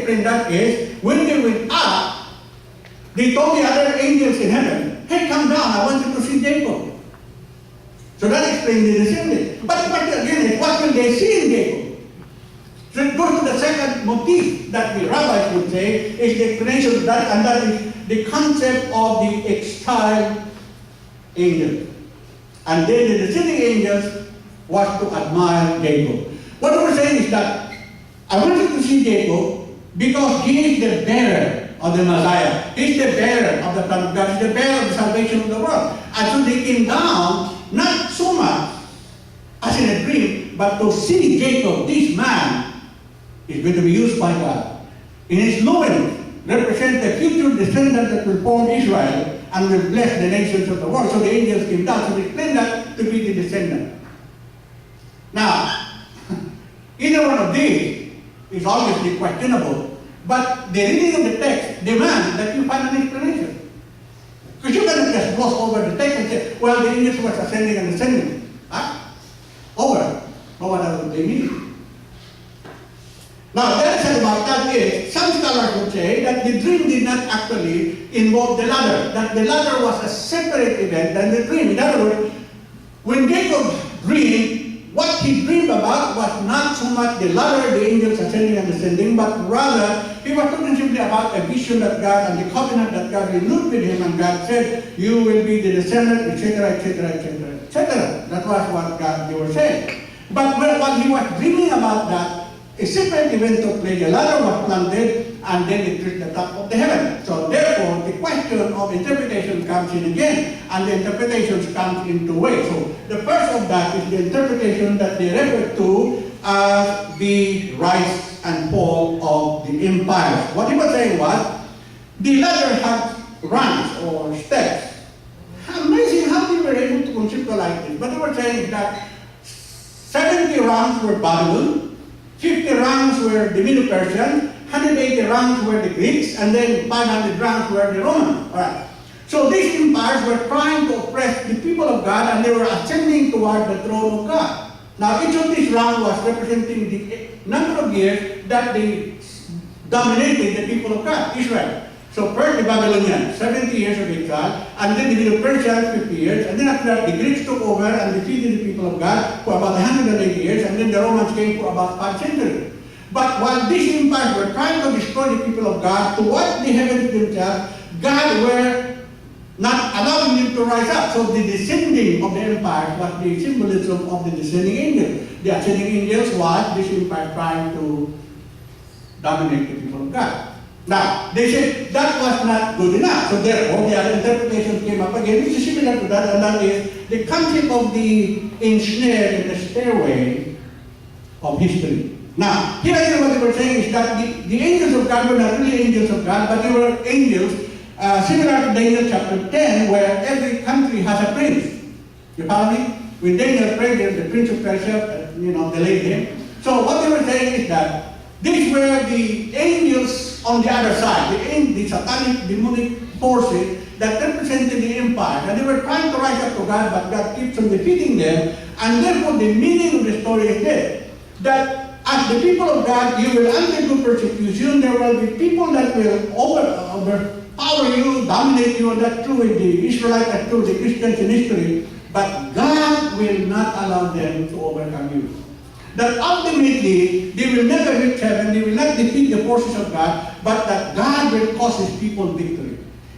explain that is, when they went up, they told the other angels in heaven, hey, come down, I want you to see Jacob. So that explains the descending. But again, what will they see in Jacob? So it goes to the second motif that the rabbis would say is the explanation of that, and that is the concept of the exiled angel. And then the descending angels was to admire Jacob. What we're saying is that I want you to see Jacob because he is the bearer of the Messiah. He's the bearer of the plan of God. He's the bearer of the salvation of the world. And so they came down, not so much as in a dream, but to see Jacob, this man, is going to be used by God. In his loins represent the future descendant that will form Israel and will bless the nations of the world. So the angels came down. So they explain that to be the descendant. Now, either one of these is obviously questionable, but the reading of the text demands that you find an explanation. Because you cannot just gloss over the text and say, well, the angels was ascending and descending. Over. No what else they mean. Now, the other side about that is, some scholars would say that the dream did not actually involve the ladder, that the ladder was a separate event than the dream. In other words, when Jacob dreamed, what he dreamed about was not so much the ladder, the angels ascending and descending, but rather he was talking simply about a vision that God and the covenant that God renewed with him, and God said, you will be the descendant, etc., etc., etc., etc. That was what God, they were saying. But while he was dreaming about that, a separate event took place. The ladder was planted, and then it reached the top of the heaven. So therefore, the question of interpretation comes in again, and the interpretations come in two ways. So the first of that is the interpretation that they refer to as the rise and fall of the empires. What he was saying was, the ladder had rungs or steps. Amazing how they were able to conceptualize this. But they were saying that 70 rungs were Babylon, 50 ranks were the Medo-Persian, 180 ranks were the Greeks, and then 500 ranks were the Romans. All right. So these empires were trying to oppress the people of God, and they were ascending toward the throne of God. Now, each of these ranks was representing the number of years that they dominated the people of God, Israel. So first the Babylonians, 70 years of exile, and then the Medo-Persians, 50 years, and then after that the Greeks took over and defeated the people of God for about 180 years, and then the Romans came for about 5 centuries. But while these empires were trying to destroy the people of God, towards the heavens themselves, God were not allowing them to rise up. So the descending of the empire was the symbolism of the descending angels. The ascending angels was this empire trying to dominate the people of God. Now, they said that was not good enough. So therefore, the other interpretation came up again, which is similar to that, and that is the concept of the ensnared in the stairway of history. Now, here again what they were saying is that the angels of God were not really angels of God, but they were angels similar to Daniel chapter 10, where every country has a prince. You follow me? When Daniel prayed, the prince of Persia, delayed him. So what they were saying is that these were the angels on the other side, the satanic, demonic forces that represented the empire. And they were trying to rise up to God, but God keeps on defeating them. And therefore, the meaning of the story is this, that as the people of God, you will undergo persecution. There will be people that will overpower you, dominate you, and that's true with the Israelites, that's true with the Christians in history. But God will not allow them to overcome you. That ultimately, they will never reach heaven, they will not defeat the forces of God, but that God will cause His people victory.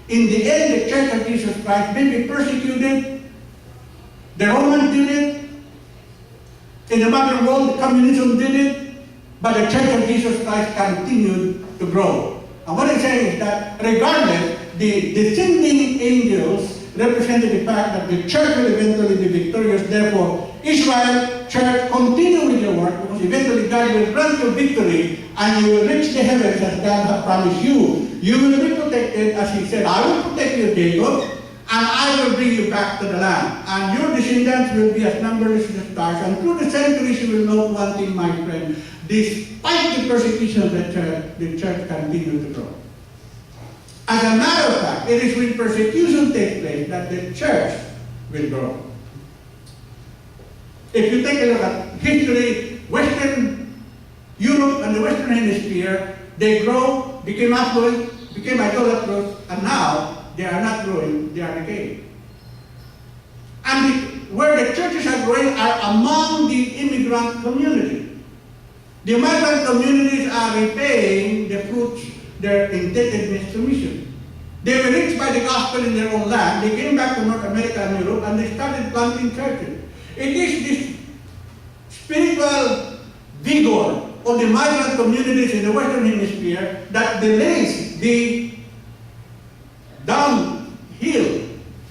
In the end, the Church of Jesus Christ may be persecuted. The Romans did it. In the modern world, the communism did it. But the Church of Jesus Christ continued to grow. And what I'm saying is that regardless, the descending angels represented the fact that the church will eventually be victorious. Therefore, Israel, church, continue with your work, because eventually God will grant you victory and you will reach the heavens as God has promised you. You will be protected, as He said, I will protect you, Jacob, and I will bring you back to the land. And your descendants will be as numberless as the stars. And through the centuries you will know one thing, my friend. Despite the persecution of the church continued to grow. As a matter of fact, it is when persecution takes place that the church will grow. If you take a look at history, Western Europe and the Western Hemisphere they grow, became affluent, became idolatrous, and now they are not growing, they are decaying. And where the churches are growing are among the immigrant community. The migrant communities are repaying the fruits, their indebtedness to mission. They were reached by the gospel in their own land. They came back to North America and Europe, and they started planting churches. It is this spiritual vigor of the migrant communities in the Western Hemisphere that delays the downhill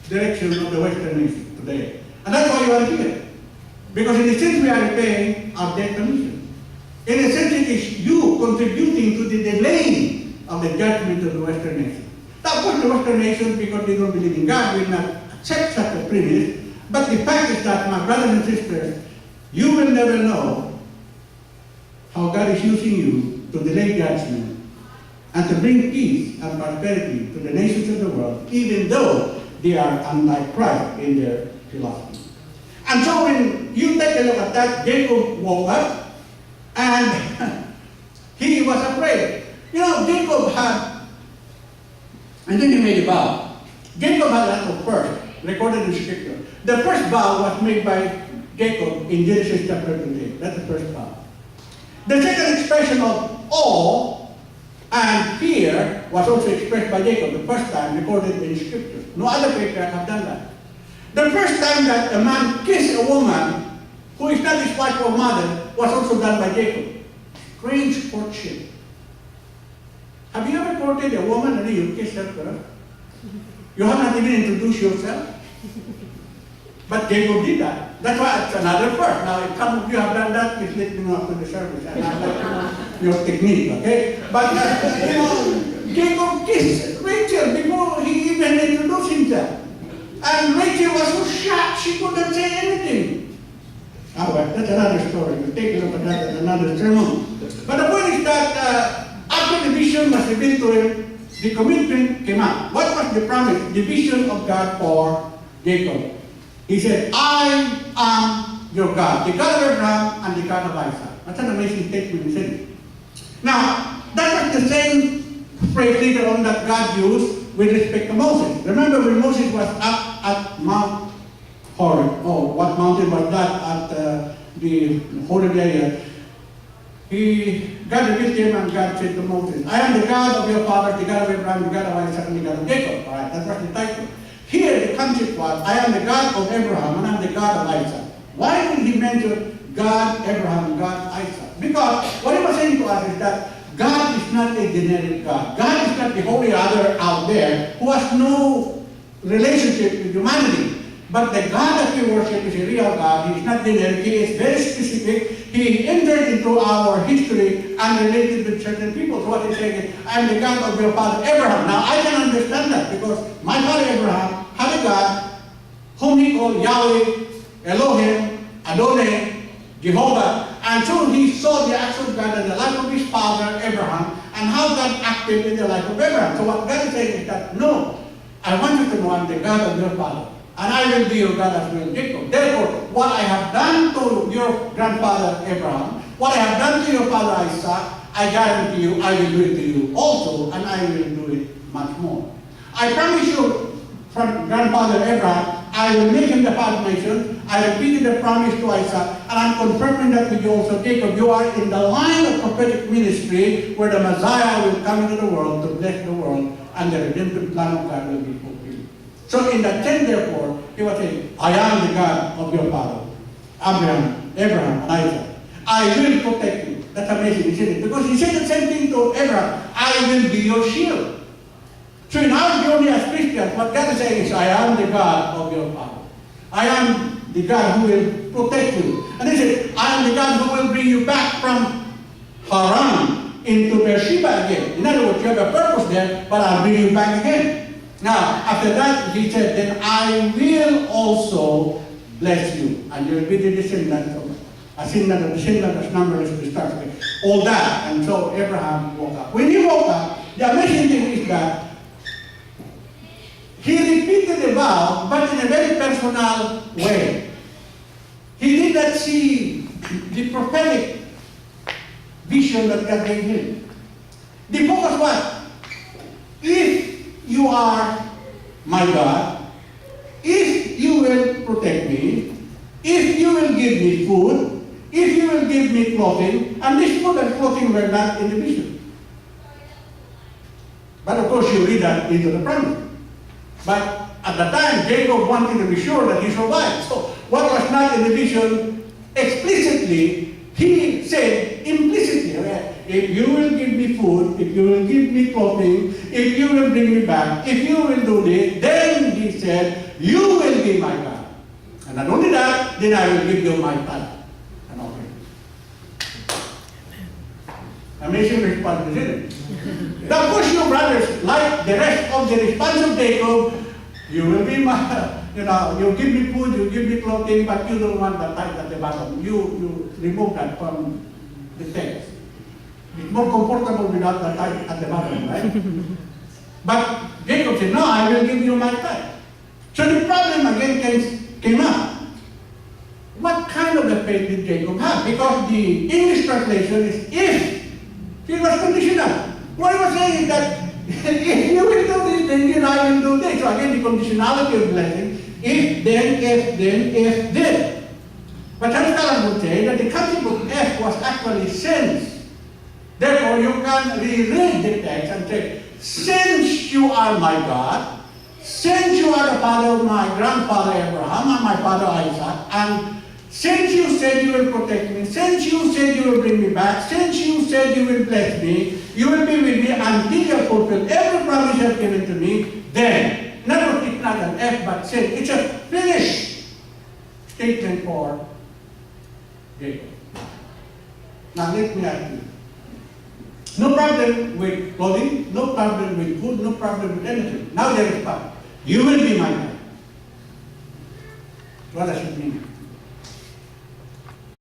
direction of the Western nation today. And that's why you are here. Because in a sense we are repaying our debt to mission. In a sense it is you contributing to the delaying of the judgment of the Western nation. Now, of course, the Western nations, because they don't believe in God, will not accept such a premise. But the fact is that, my brothers and sisters, you will never know how God is using you to delay judgment and to bring peace and prosperity to the nations of the world, even though they are unlike Christ in their philosophy. And so when you take a look at that, Jacob woke up and he was afraid. You know, Jacob had, and then he made a vow. Jacob had a lot of first, recorded in Scripture. The first vow was made by Jacob in Genesis chapter 28. That's the first vow. The second expression of awe and fear was also expressed by Jacob, the first time recorded in Scripture. No other patriarch have done that. The first time that a man kissed a woman who is not his wife or mother was also done by Jacob. Strange courtship. Have you ever courted a woman and you kissed her first? You have not even introduced yourself? But Jacob did that. That's why it's another first. Now, if some of you have done that, please let me know after the service. And I'd like to know your technique, okay? But, you know, Jacob kissed Rachel before he even introduced himself. And Rachel was so shocked, she couldn't say anything. Oh, well, that's another story. We'll take a look at that at another sermon. But the point is that after the vision was revealed to him, the commitment came out. What was the promise? The vision of God for Jacob. He said, I am your God, the God of Abraham and the God of Isaac. That's an amazing statement, isn't it? Now, that was the same phrase later on that God used with respect to Moses. Remember when Moses was up at Mount Horeb? Oh, what mountain was that at the Horeb area? God revealed to him and God said to Moses, I am the God of your fathers, the God of Abraham, the God of Isaac, and the God of Jacob. All right, that was the title. Here the concept was, I am the God of Abraham and I am the God of Isaac. Why did he mention God, Abraham, God, Isaac? Because what he was saying to us is that God is not a generic God. God is not the holy other out there who has no relationship with humanity. But the God that we worship is a real God. He is not generic. He is very specific. He entered into our history and related with certain people. So what he's saying is, I am the God of your father Abraham. Now I can understand that because my father Abraham had a God whom he called Yahweh, Elohim, Adonai, Jehovah. And so he saw the actual God in the life of his father Abraham and how God acted in the life of Abraham. So what God is saying is that, no, I want you to know I'm the God of your father. And I will be your God as well, Jacob. Therefore, what I have done to your grandfather Abraham, what I have done to your father Isaac, I guarantee you, I will do it to you also, and I will do it much more. I promise you, from grandfather Abraham, I will make him the father nation. I repeated the promise to Isaac, and I'm confirming that with you also, Jacob. You are in the line of prophetic ministry where the Messiah will come into the world to bless the world, and the redemptive plan of God will be fulfilled. So in that sense, therefore, he was saying, I am the God of your father, Abraham, and Isaac. I will protect you. That's amazing, isn't it? Because he said the same thing to Abraham, I will be your shield. So in our journey as Christians, what God is saying is, I am the God of your father. I am the God who will protect you. And he said, I am the God who will bring you back from Haran into Beersheba again. In other words, you have a purpose there, but I'll bring you back again. Now, after that, he said, then I will also bless you, and you will be the descendant of the descendant as numberless to start with. All that, and so Abraham woke up. When he woke up, the amazing thing is that he repeated the vow, but in a very personal way. He did not see the prophetic vision that God gave him. what? If you are my God, if you will protect me, if you will give me food, if you will give me clothing, and this food and clothing were not in the vision. But of course you read that into the promise. But at the time, Jacob wanted to be sure that he survived. So what was not in the vision explicitly, he said implicitly, if you will give me food, if you will give me clothing, if you will bring me back, if you will do this, then he said, you will be my God. And not only that, then I will give you my tithe and offering. Amazing response, isn't it? Now, of course, you brothers, like the rest of the response of Jacob, you will be my, you give me food, you give me clothing, but you don't want the tithe at the bottom. You remove that from the text. It's more comfortable without the tithe at the bottom, right? But Jacob said, no, I will give you my tithe. So the problem again came up. What kind of a faith did Jacob have? Because the English translation is if. It was conditional. What I was saying is that if you will do this, then I will do this. So again, the conditionality of blessing, if then. But some scholars would say that the concept of if was actually since. Therefore, you can reread the text and say, since you are my God, since you are the father of my grandfather Abraham and my father Isaac, and since you said you will protect me, since you said you will bring me back, since you said you will bless me, you will be with me until you have fulfilled every promise you have given to me, then, not it's not an F, but said, it's a finished statement for Jacob. Now let me ask you. No problem with clothing, no problem with food, no problem with anything. Now there is part. You will be my God. What does it mean?